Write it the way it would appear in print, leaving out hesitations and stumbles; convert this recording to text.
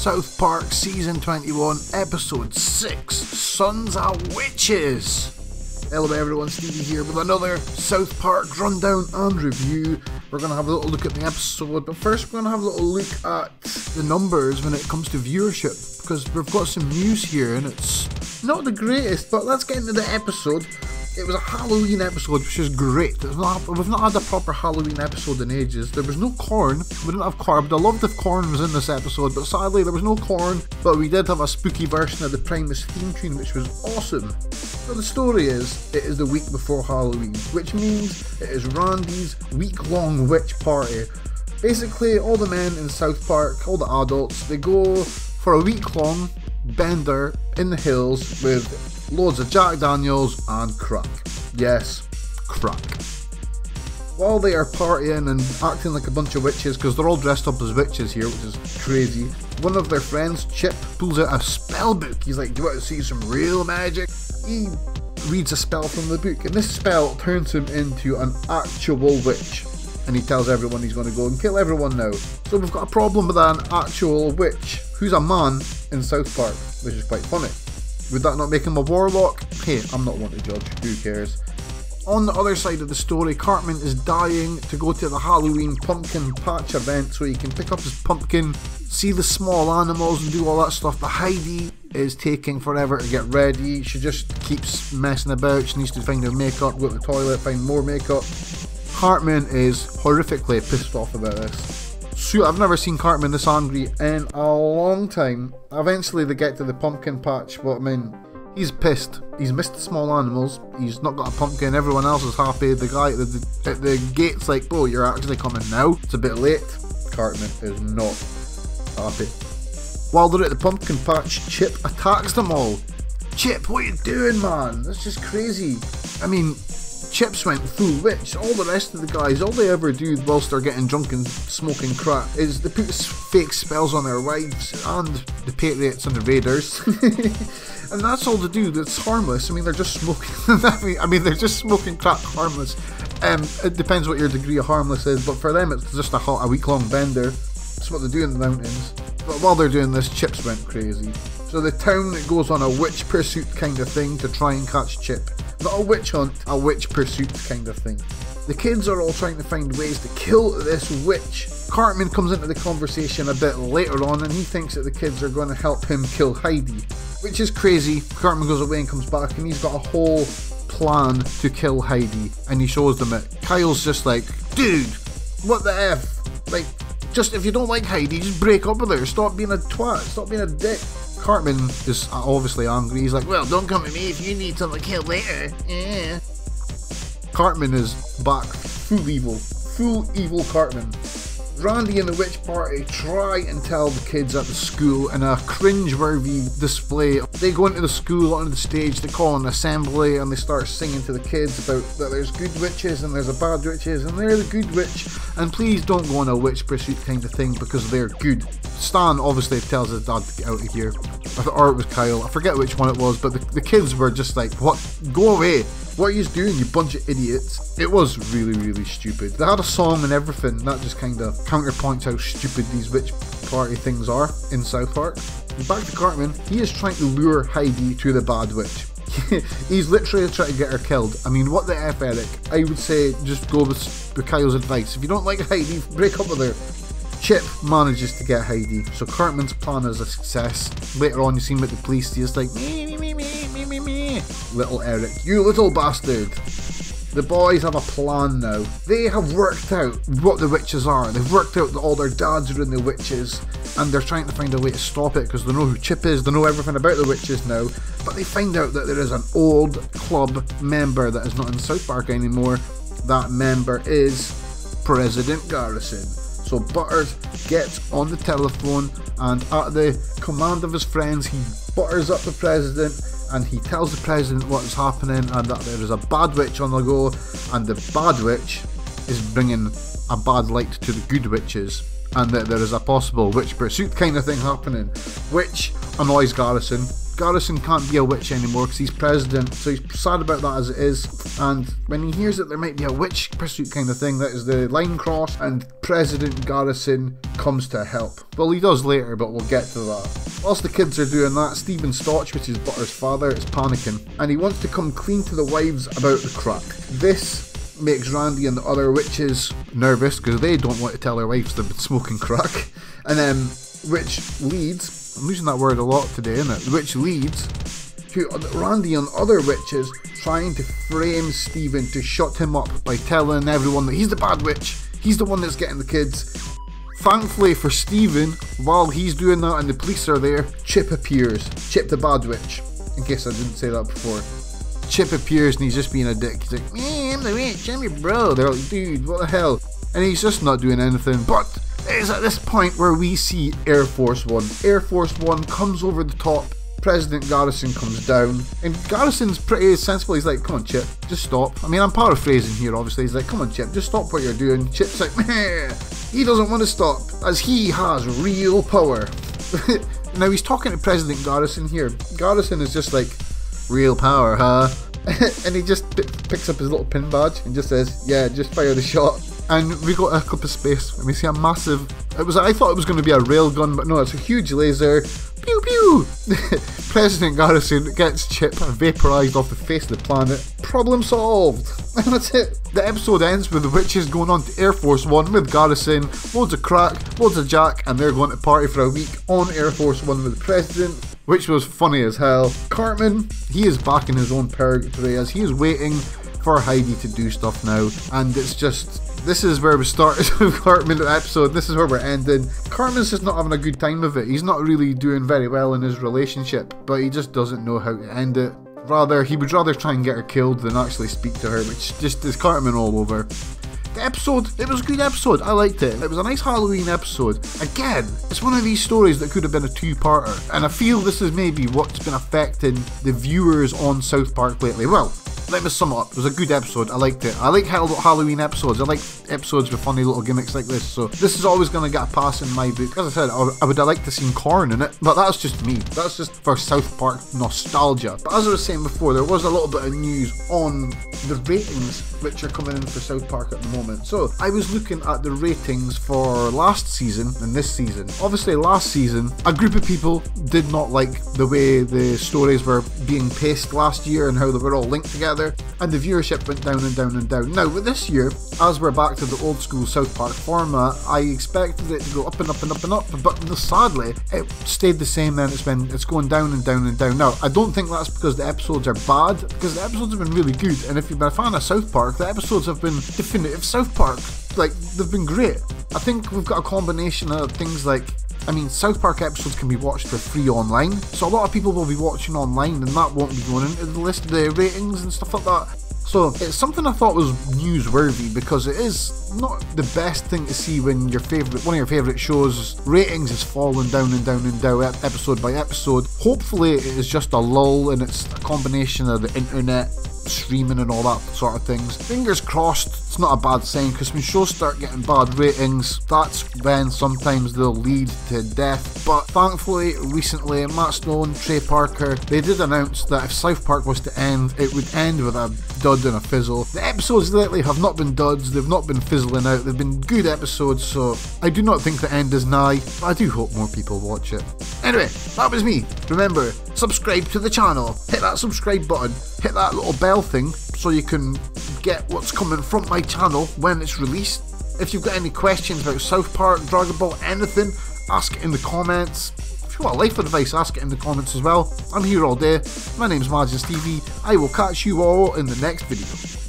South Park Season 21, Episode 6, Sons of Witches. Hello everyone, Stevie here with another South Park rundown and review. We're going to have a little look at the episode, but first we're going to have a little look at the numbers when it comes to viewership, because we've got some news here and it's not the greatest, but let's get into the episode. It was a Halloween episode, which is great. We've not had a proper Halloween episode in ages. There was no corn. We didn't have corn. But I loved if corn was in this episode, but sadly there was no corn. But we did have a spooky version of the Primus theme tune, which was awesome. So the story is, it is the week before Halloween, which means it is Randy's week-long witch party. Basically, all the men in South Park, all the adults, they go for a week-long bender in the hills with loads of Jack Daniels and crack. Yes, crack. While they are partying and acting like a bunch of witches, because they're all dressed up as witches here, which is crazy, one of their friends, Chip, pulls out a spell book. He's like, do you want to see some real magic? He reads a spell from the book, and this spell turns him into an actual witch. And he tells everyone he's going to go and kill everyone now. So we've got a problem with an actual witch, who's a man in South Park, which is quite funny. Would that not make him a warlock? Hey, I'm not one to judge, who cares? On the other side of the story, Cartman is dying to go to the Halloween pumpkin patch event so he can pick up his pumpkin, see the small animals and do all that stuff, but Heidi is taking forever to get ready. She just keeps messing about, she needs to find her makeup, go to the toilet, find more makeup. Cartman is horrifically pissed off about this. So I've never seen Cartman this angry in a long time. Eventually they get to the pumpkin patch, but I mean, he's pissed. He's missed the small animals, he's not got a pumpkin, everyone else is happy. The guy at the gate's like, oh, you're actually coming now? It's a bit late. Cartman is not happy. While they're at the pumpkin patch, Chip attacks them all. Chip, what are you doing, man? That's just crazy. I mean, Chips went full witch. All the rest of the guys, all they ever do whilst they're getting drunk and smoking crack is they put fake spells on their wives and the Patriots and the Raiders. And that's all they do. That's harmless. I mean, they're just smoking. I mean, they're just smoking crack, harmless. It depends what your degree of harmless is, but for them it's just a week-long bender. That's what they do in the mountains. But while they're doing this, Chips went crazy. So the town goes on a witch pursuit kind of thing to try and catch Chip. Not a witch hunt, a witch pursuit kind of thing. The kids are all trying to find ways to kill this witch. Cartman comes into the conversation a bit later on and he thinks that the kids are going to help him kill Heidi, which is crazy. Cartman goes away and comes back and he's got a whole plan to kill Heidi and he shows them it. Kyle's just like, dude, what the F? Like, just if you don't like Heidi, just break up with her. Stop being a twat, stop being a dick. Cartman is obviously angry. He's like, well, don't come to me if you need someone to kill later. Yeah. Cartman is back, full evil Cartman. Randy and the witch party try and tell the kids at the school in a cringe-worthy display. They go into the school, onto the stage, they call an assembly and they start singing to the kids about that there's good witches and there's a bad witches and they're the good witch and please don't go on a witch pursuit kind of thing because they're good. Stan obviously tells his dad to get out of here, or it was Kyle, I forget which one it was, but the kids were just like, what? Go away! What are you doing, you bunch of idiots? It was really, really stupid. They had a song and everything, that just kind of counterpoints how stupid these witch party things are in South Park. Back to Cartman, he is trying to lure Heidi to the bad witch. He's literally trying to get her killed. I mean, what the F, Eric? I would say just go with Kyle's advice. If you don't like Heidi, break up with her. Chip manages to get Heidi, so Cartman's plan is a success. Later on you see him at the police, he's like, me. Little Eric, you little bastard. The boys have a plan now. They have worked out what the witches are. They've worked out that all their dads are in the witches, and they're trying to find a way to stop it because they know who Chip is, they know everything about the witches now, but they find out that there is an old club member that is not in South Park anymore. That member is President Garrison. So Butters gets on the telephone and at the command of his friends he butters up the president and he tells the president what is happening and that there is a bad witch on the go and the bad witch is bringing a bad light to the good witches and that there is a possible witch pursuit kind of thing happening, which annoys Garrison Garrison can't be a witch anymore because he's president, so he's sad about that as it is. And when he hears that there might be a witch pursuit kind of thing, that is the line cross, and President Garrison comes to help. Well, he does later, but we'll get to that. Whilst the kids are doing that, Stephen Stotch, which is Butter's father, is panicking, and he wants to come clean to the wives about the crack. This makes Randy and the other witches nervous because they don't want to tell their wives they've been smoking crack. And then, which leads, I'm losing that word a lot today, isn't it? Which leads to Randy and other witches trying to frame Stephen to shut him up by telling everyone that he's the bad witch, he's the one that's getting the kids. Thankfully for Stephen, while he's doing that and the police are there, Chip appears. Chip the bad witch, in case I didn't say that before. Chip appears and he's just being a dick. He's like, "Man, I'm the witch, I'm your bro." They're like, "Dude, what the hell?" And he's just not doing anything. But it is at this point where we see Air Force One. Air Force One comes over the top. President Garrison comes down, and Garrison's pretty sensible. He's like, "Come on, Chip, just stop." I mean, I'm paraphrasing here, obviously. He's like, "Come on, Chip, just stop what you're doing." Chip's like, "Meh." He doesn't want to stop, as he has real power. Now, he's talking to President Garrison here. Garrison is just like, "Real power, huh?" And he just picks up his little pin badge and just says, "Yeah, just fire the shot." And we got a clip of space, and we see a massive, I thought it was going to be a rail gun, but no, it's a huge laser. Pew pew! President Garrison gets Chip vaporised off the face of the planet. Problem solved! And that's it. The episode ends with the witches going on to Air Force One with Garrison, loads of crack, loads of jack, and they're going to party for a week on Air Force One with the President, which was funny as hell. Cartman, he is back in his own purgatory as he is waiting for Heidi to do stuff now, and it's just, this is where we started with Cartman the episode, this is where we're ending. Cartman's just not having a good time with it. He's not really doing very well in his relationship, but he just doesn't know how to end it. He would rather try and get her killed than actually speak to her, which just is Cartman all over. The episode, it was a good episode, I liked it. It was a nice Halloween episode. Again, it's one of these stories that could have been a two-parter, and I feel this is maybe what's been affecting the viewers on South Park lately. Well, let me sum up. It was a good episode. I liked it. I like Halloween episodes. I like episodes with funny little gimmicks like this. So this is always going to get a pass in my book. As I said, I would have liked to seen Korn in it, but that's just me. That's just for South Park nostalgia. But as I was saying before, there was a little bit of news on the ratings which are coming in for South Park at the moment. So I was looking at the ratings for last season and this season. Obviously last season, a group of people did not like the way the stories were being paced last year and how they were all linked together, and the viewership went down and down and down. Now with this year, as we're back to the old school South Park format, I expected it to go up and up and up and up, but sadly it stayed the same. Then it's going down and down and down. Now I don't think that's because the episodes are bad, because the episodes have been really good, and if you've been a fan of South Park, the episodes have been definitive South Park. Like, they've been great. I think we've got a combination of things like, I mean, South Park episodes can be watched for free online, so a lot of people will be watching online and that won't be going into the list of the ratings and stuff like that. So it's something I thought was newsworthy, because it is not the best thing to see when one of your favourite shows ratings is falling down and down and down episode by episode. Hopefully it is just a lull and it's a combination of the internet, streaming and all that sort of things. Fingers crossed it's not a bad sign, because when shows start getting bad ratings, that's when sometimes they'll lead to death. But thankfully recently Matt Stone, Trey Parker, they did announce that if South Park was to end, it would end with a dud and a fizzle. The episodes lately have not been duds, they've not been fizzling out, they've been good episodes, so I do not think the end is nigh, but I do hope more people watch it. Anyway, that was me. Remember, subscribe to the channel, hit that subscribe button, hit that little bell thing so you can get what's coming from my channel when it's released. If you've got any questions about South Park, Dragon Ball, anything, ask it in the comments. If you want life advice, ask it in the comments as well. I'm here all day. My name's Margins TV. I will catch you all in the next video.